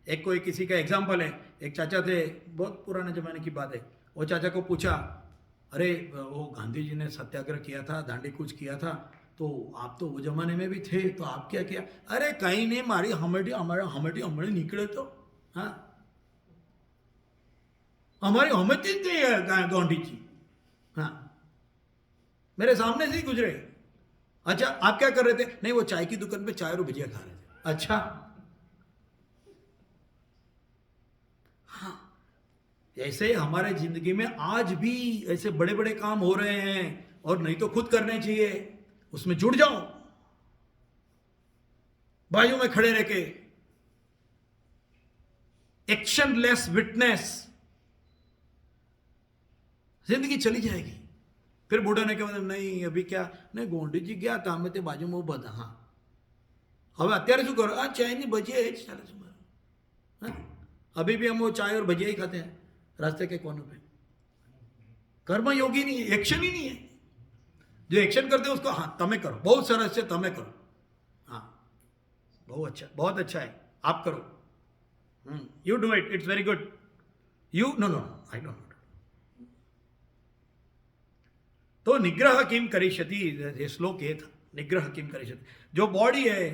एक कोई किसी का एग्जाम्पल है, एक चाचा थे, बहुत पुराने जमाने की बात है, वो चाचा को पूछा, अरे वो गांधी जी ने सत्याग्रह किया था, दांडी कूच किया था, तो आप तो वो जमाने में भी थे, तो आप क्या किया? अरे कहीं नहीं, मारी हमेटी निकले तो, हाँ हमारी हमेटी नहीं है गांधी जी, हाँ मेरे सामने से ही गुजरे। अच्छा, आप क्या कर रहे थे? नहीं, वो चाय की दुकान पे चाय और भुजिया खा रहे थे। अच्छा, हाँ, ऐसे हमारे जिंदगी में आज भी ऐसे बड़े बड़े काम हो रहे हैं, और नहीं तो खुद करने चाहिए, उसमें जुड़ जाओ, बाजू में खड़े रह के, एक्शनलेस विटनेस, जिंदगी चली जाएगी। फिर बूढ़ा ने कहा नहीं अभी क्या नहीं गोंडीजी ગયા હતા અમે તે બાજુમાં ઊભા હતા હા હવે અત્યારે શું કરો આ ચાયની ભજીયા એ જ ચાલે છે મારે हाँ? अभी भी हम वो चाय और भजिया ही खाते हैं रास्ते के कोनों पे कर्म योगी नहीं है एक्शन ही नहीं है जो एक्शन करते हैं उसको हाँ तमें करो बहुत सरस से तमें करो हाँ बहुत अच्छा है आप करो you do it it's very good you know no I don't तो निग्रह किम करिष्यति ये श्लोक ये था निग्रह किम करिष्यति जो बॉडी है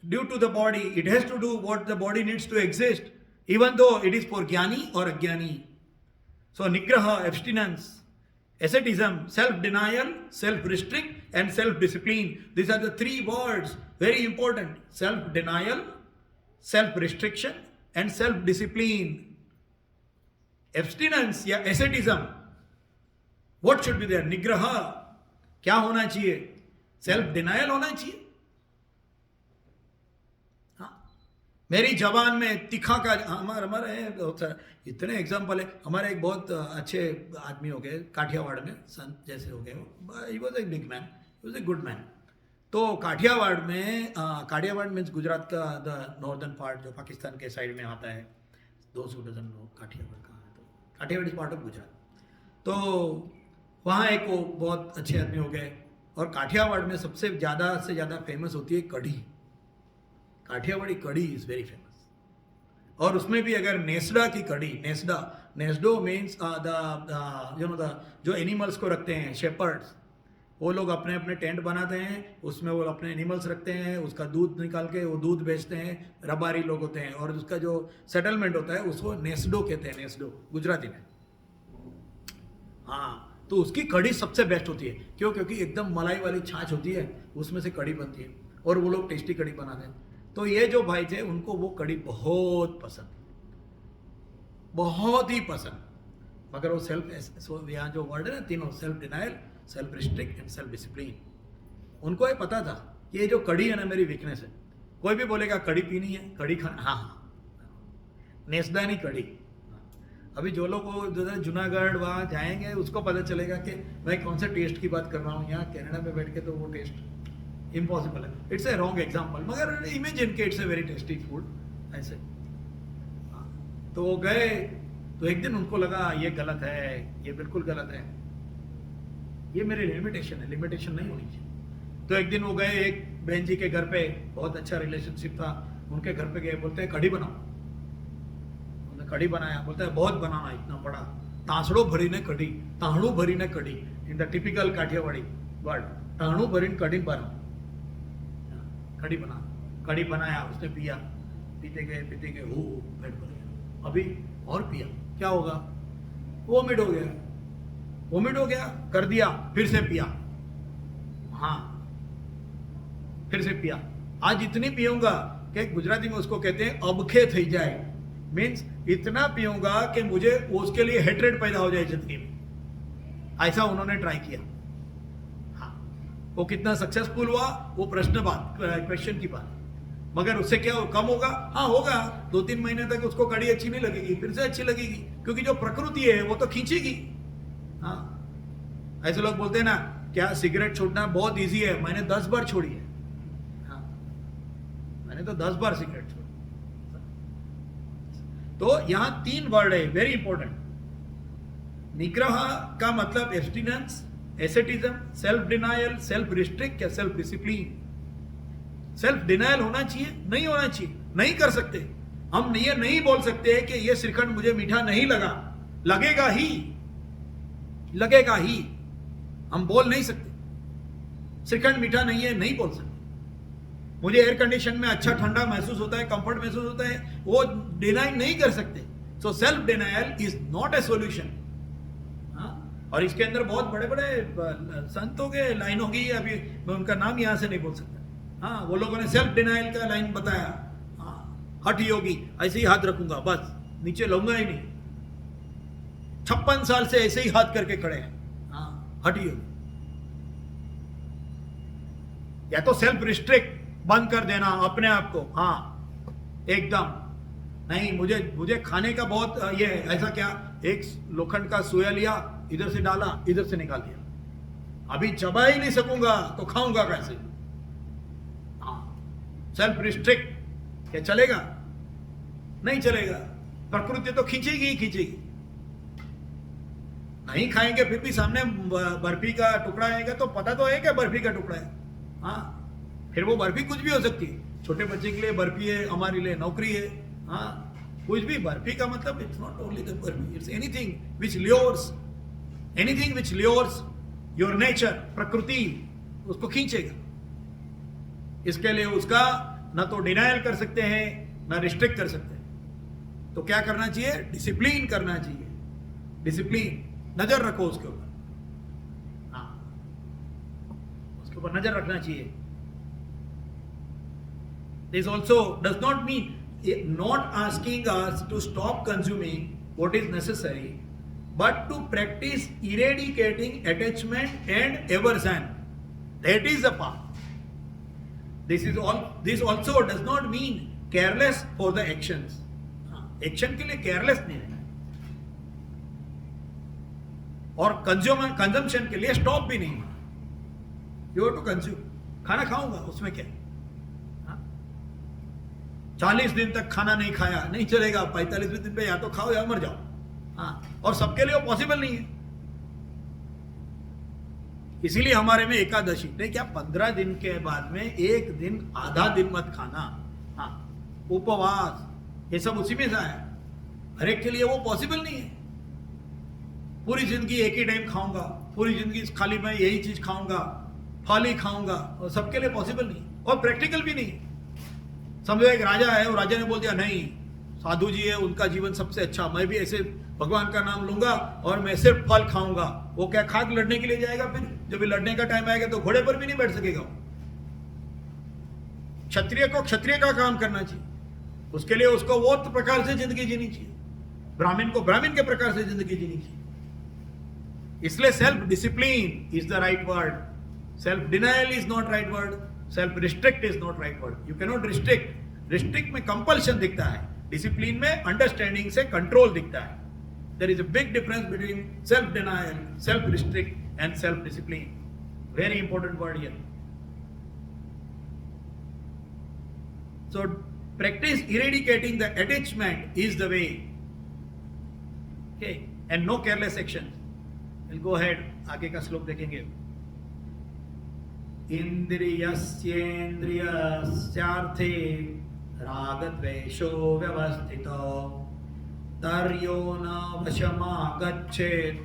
due to the body it has to do what the body needs to exist even though it is for ज्ञानी और अज्ञानी so nigraha abstinence asceticism self denial self restrict and self discipline these are the three words very important self denial self restriction and self discipline abstinence या asceticism what should be there निग्रह क्या होना चाहिए self denial होना चाहिए हाँ मेरी जबान में तीखा का हमारे बहुत सारा इतने एग्जाम्पल है हमारे एक बहुत अच्छे आदमी हो गए काठियावाड़ में संत जैसे हो गए he was a big man he was a good man तो काठियावाड़ मीन्स गुजरात का द नॉर्दर्न पार्ट जो पाकिस्तान के साइड में आता है 200 डजन लोग काठियावाड़ कहाँ है तो Kathiawar is part of Gujarat तो वहाँ एक वो बहुत अच्छे आदमी हो गए और काठियावाड़ में सबसे ज़्यादा से ज़्यादा फेमस होती है कढ़ी काठियावाड़ी कढ़ी इज़ वेरी फेमस और उसमें भी अगर नेस्डा की कढ़ी नेस्डो मीन्स द जो एनिमल्स को रखते हैं शेपर्ड्स वो लोग अपने अपने टेंट बनाते हैं उसमें वो अपने एनिमल्स रखते हैं उसका दूध निकाल के वो दूध बेचते हैं रबारी लोग होते हैं और उसका जो सेटलमेंट होता है उसको नेस्डो कहते हैं नेस्डो गुजराती में हाँ तो उसकी कढ़ी सबसे बेस्ट होती है क्यों क्योंकि एकदम मलाई वाली छाछ होती है उसमें से कढ़ी बनती है और वो लोग टेस्टी कढ़ी बनाते हैं तो ये जो भाई थे उनको वो कढ़ी बहुत ही पसंद मगर वो सेल्फ यहाँ जो वर्ड है ना तीनों self denial self restrict and self discipline उनको ये पता था कि ये जो कढ़ी है ना मेरी वीकनेस है कोई भी बोलेगा कढ़ी पीनी है कढ़ी खाना हाँ नेस्दानी कढ़ी अभी जो लोग जूनागढ़ वहाँ जाएंगे उसको पता चलेगा कि मैं कौन से टेस्ट की बात कर रहा हूँ यहाँ कनाडा में बैठ के तो वो टेस्ट इम्पॉसिबल है इट्स ए रॉन्ग एग्जाम्पल मगर इमेजिन के it's a very tasty food ऐसे तो वो गए तो एक दिन उनको लगा ये गलत है ये बिल्कुल गलत है ये मेरी लिमिटेशन है लिमिटेशन नहीं होनी चाहिए तो एक दिन वो गए एक बहन जी के घर पे बहुत अच्छा रिलेशनशिप था उनके घर पे गए बोलते हैं कढ़ी बनाओ कढ़ी बनाया बोलता है बहुत बनाना इतना बड़ा तांसड़ो भरी ने कढ़ी ताहड़ू भरी ने कढ़ी in the typical Kathiawadi word ताहड़ू भरी कढ़ी बना कढ़ी बनाया उसने पिया पीते गए हो पेट भर गया अभी और पिया क्या होगा वोमिट हो गया कर दिया फिर से पिया हाँ फिर से पिया आज इतनी पीऊंगा कि गुजराती में उसको कहते हैं अबखे थी जाए मीन्स इतना पीऊंगा कि मुझे उसके लिए हेट्रेड पैदा हो जाए जिंदगी में ऐसा उन्होंने ट्राई किया हाँ वो कितना सक्सेसफुल हुआ वो क्वेश्चन की बात मगर उससे क्या कम होगा हाँ होगा 2-3 महीने तक उसको कड़ी अच्छी नहीं लगेगी फिर से अच्छी लगेगी क्योंकि जो प्रकृति है वो तो खींचेगी हाँ ऐसे लोग बोलते हैं ना क्या सिगरेट छोड़ना बहुत इजी है मैंने 10 बार छोड़ी है हाँ मैंने तो 10 बार सिगरेट छोड़ी तो यहां 3 वर्ड है वेरी इंपॉर्टेंट निग्रह का मतलब abstinence asceticism self denial self restrict या सेल्फ डिसिप्लिन सेल्फ डिनायल होना चाहिए नहीं होना चाहिए नहीं कर सकते हम ये नहीं बोल सकते कि ये श्रीखंड मुझे मीठा नहीं लगा लगेगा ही हम बोल नहीं सकते श्रीखंड मीठा नहीं है नहीं बोल सकते मुझे एयर कंडीशन में अच्छा ठंडा महसूस होता है कंफर्ट महसूस होता है वो डिनाई नहीं कर सकते so self denial is not a solution और इसके अंदर बहुत बड़े बड़े संतों के लाइन होगी अभी मैं उनका नाम यहां से नहीं बोल सकता हाँ वो लोगों ने सेल्फ डिनायल का लाइन बताया हाँ हठ योगी ऐसे ही हाथ रखूंगा बस नीचे लाऊंगा ही नहीं 56 साल से ऐसे ही हाथ करके खड़े हैं हाँ हठ योगी या तो सेल्फ रिस्ट्रिक्ट बंद कर देना अपने आप को हाँ एकदम नहीं मुझे खाने का बहुत ये है ऐसा क्या एक लोखंड का सोया लिया इधर से डाला इधर से निकाल दिया अभी चबा ही नहीं सकूंगा तो खाऊंगा कैसे? हाँ, सेल्फ रिस्ट्रिक्ट, क्या चलेगा? नहीं चलेगा। प्रकृति तो खींचेगी ही खींचेगी। नहीं खाएंगे फिर भी सामने बर्फी का टुकड़ा आएगा तो पता तो है क्या बर्फी का टुकड़ा है। हाँ, फिर वो बर्फी कुछ भी हो सकती है। छोटे बच्चे के लिए बर्फी है, हमारे लिए नौकरी है। हाँ, कुछ भी। बर्फी का मतलब it's not only the barfi, it's anything which lures, anything which lures your nature, प्रकृति उसको खींचेगा। इसके लिए उसका ना तो डिनायल कर सकते हैं ना रिस्ट्रिक्ट कर सकते हैं। तो क्या करना चाहिए? डिसिप्लिन करना चाहिए। डिसिप्लिन, नजर रखो उसके ऊपर। हाँ, उसके ऊपर नजर रखना चाहिए। This also does not mean not asking us to stop consuming what is necessary, but to practice eradicating attachment and aversion. That is the path. This also does not mean careless for the actions. Action के लिए careless नहीं रहना और consumption के लिए stop भी नहीं। You have to consume. खाना खाऊंगा, उसमें क्या? 40 दिन तक खाना नहीं खाया, नहीं चलेगा। 45वें दिन पे या तो खाओ या मर जाओ। हाँ, और सबके लिए वो पॉसिबल नहीं है। इसीलिए हमारे में एकादशी नहीं, क्या 15 दिन के बाद में एक दिन, आधा दिन मत खाना। हाँ, उपवास, ये सब उसी में से आया। हर एक के लिए वो पॉसिबल नहीं है। पूरी जिंदगी एक ही टाइम खाऊंगा, पूरी जिंदगी खाली मैं यही चीज खाऊंगा, फल ही खाऊंगा, और सबके लिए पॉसिबल नहीं और प्रैक्टिकल भी नहीं। समझो एक राजा है और राजा ने बोल दिया नहीं, साधु जी है उनका जीवन सबसे अच्छा, मैं भी ऐसे भगवान का नाम लूंगा और मैं सिर्फ फल खाऊंगा। वो क्या खाक लड़ने के लिए जाएगा? फिर जब लड़ने का टाइम आएगा तो घोड़े पर भी नहीं बैठ सकेगा। क्षत्रिय को क्षत्रिय का काम करना चाहिए, उसके लिए उसको वो प्रकार से जिंदगी जीनी चाहिए। ब्राह्मण को ब्राह्मण के प्रकार से जिंदगी जीनी चाहिए। इसलिए self discipline is the right word, self denial is not right word, self restrict is not right word. You can not restrict. Restrict में कंपल्शन दिखता है, डिसिप्लिन में अंडरस्टैंडिंग से कंट्रोल दिखता है। There is a big difference between self denial, self restrict and self discipline. Very important word here. So practice eradicating the attachment is the way. Okay, and no careless actions. We'll go ahead. आगे का श्लोक देखेंगे। इंद्रियस्येन्द्रियस्यार्थे रागद्वेषो व्यवस्थितो तर्यो न वशमागच्छेत्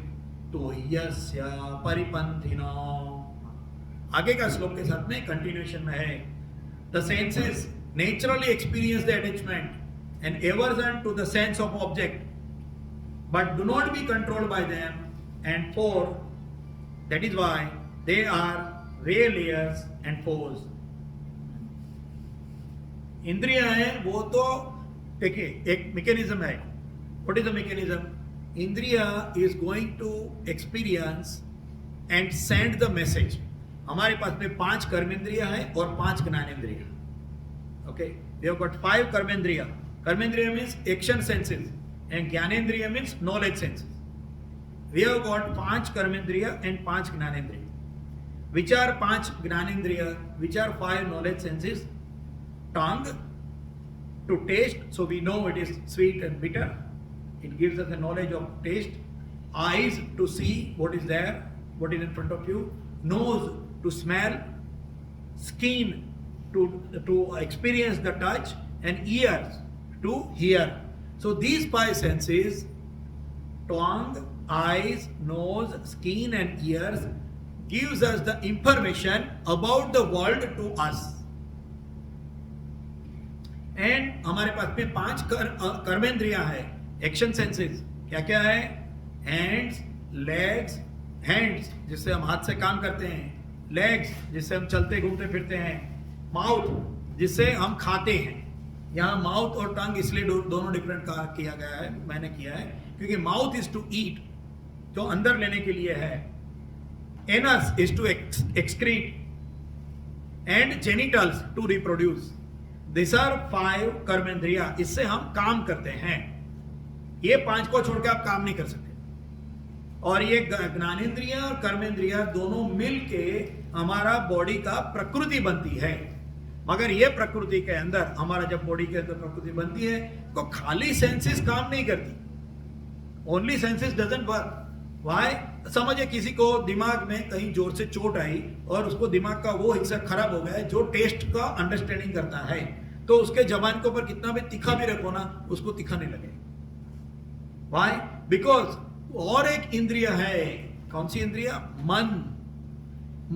तुह्यस्य परिपन्थिनो। आगे का श्लोक के साथ में कंटिन्यूएशन में है। The senses naturally experience the attachment and aversion to the sense of object, but do not be controlled by them, and for that is why they are failures and foes. इंद्रियां हैं वो तो देखिए एक mechanism है। What is the mechanism? इंद्रिया is going to experience and send the message. हमारे पास में 5 कर्मेंद्रिया है और 5 ज्ञानेंद्रिया। Okay, we have got 5 karmendriya. Karmendriya means action senses and Jnanendriya means knowledge senses. We have got 5 karmendriya and 5 Jnanendriya. Which are 5 Jnanendriya? Which are 5 knowledge senses? Tongue to taste, so we know it is sweet and bitter. It gives us a knowledge of taste. Eyes to see what is there, what is in front of you. Nose to smell. Skin to experience the touch, and ears to hear. So these 5 senses, tongue, eyes, nose, skin and ears, gives us the information about the world to us. And हमारे पास में 5 कर्मेंद्रियां है, action senses. क्या क्या है? Hands, legs, hands जिससे हम हाथ से काम करते हैं, लेग्स जिससे हम चलते घूमते फिरते हैं, माउथ जिससे हम खाते हैं। यहाँ माउथ और टंग इसलिए दोनों डिफरेंट किया गया है, मैंने किया है क्योंकि माउथ इज टू ईट, जो अंदर लेने के लिए है। Anus is to excrete and genitals to reproduce. This are 5 karmendriya, इससे हम काम करते हैं। ये 5 को छोड़ के आप काम नहीं कर सकते। और ये ज्ञानेंद्रिय और कर्मेंद्रिय दोनों मिलके हमारा बॉडी का प्रकृति बनती है। मगर ये प्रकृति के अंदर हमारा जब बॉडी के अंदर प्रकृति बनती है तो खाली सेंसेस काम नहीं करती, only senses doesn't work. Why? समझे किसी को दिमाग में कहीं जोर से चोट आई और उसको दिमाग का वो हिस्सा खराब हो गया है जो टेस्ट का अंडरस्टैंडिंग करता है, तो उसके जबान के ऊपर कितना भी तीखा भी रखो ना, उसको तीखा नहीं लगेगा। वाई? बिकॉज और एक इंद्रिय है। कौन सी इंद्रिय? मन।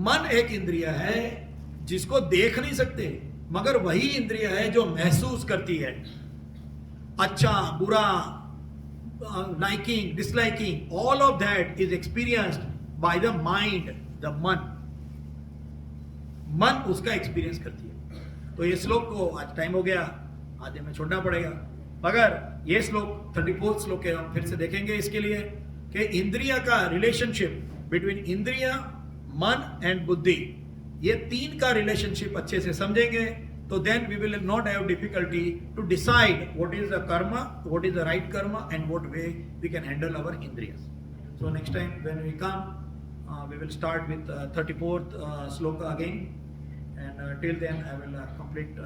मन एक इंद्रिय है जिसको देख नहीं सकते, मगर वही इंद्रिय है जो महसूस करती है। अच्छा बुरा, liking, disliking, all of that is experienced by the mind, the मन उसका एक्सपीरियंस करती है। तो ये श्लोक को आज टाइम हो गया, आधे में छोड़ना पड़ेगा, मगर ये श्लोक 34 श्लोक है, हम फिर से देखेंगे इसके लिए कि इंद्रिय का रिलेशनशिप बिटवीन इंद्रिय, मन एंड बुद्धि, ये तीन का रिलेशनशिप अच्छे से समझेंगे तो then we will not have difficulty to decide what is the karma, what is the right karma, and what way we can handle our indriyas. So next time when we come, we will start with 34th sloka again, and till then I will complete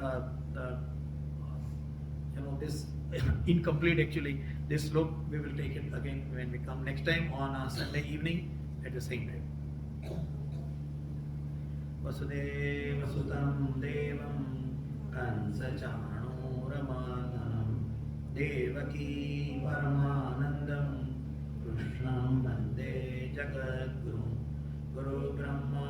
this incomplete actually. This slok we will take it again when we come next time on Sunday evening at the same time. वसुदेवसुतं देवं कंसचाणूरमर्दनं देवकी परमानन्दं कृष्णं वन्दे जगद्गुरुं गुरुब्रह्मा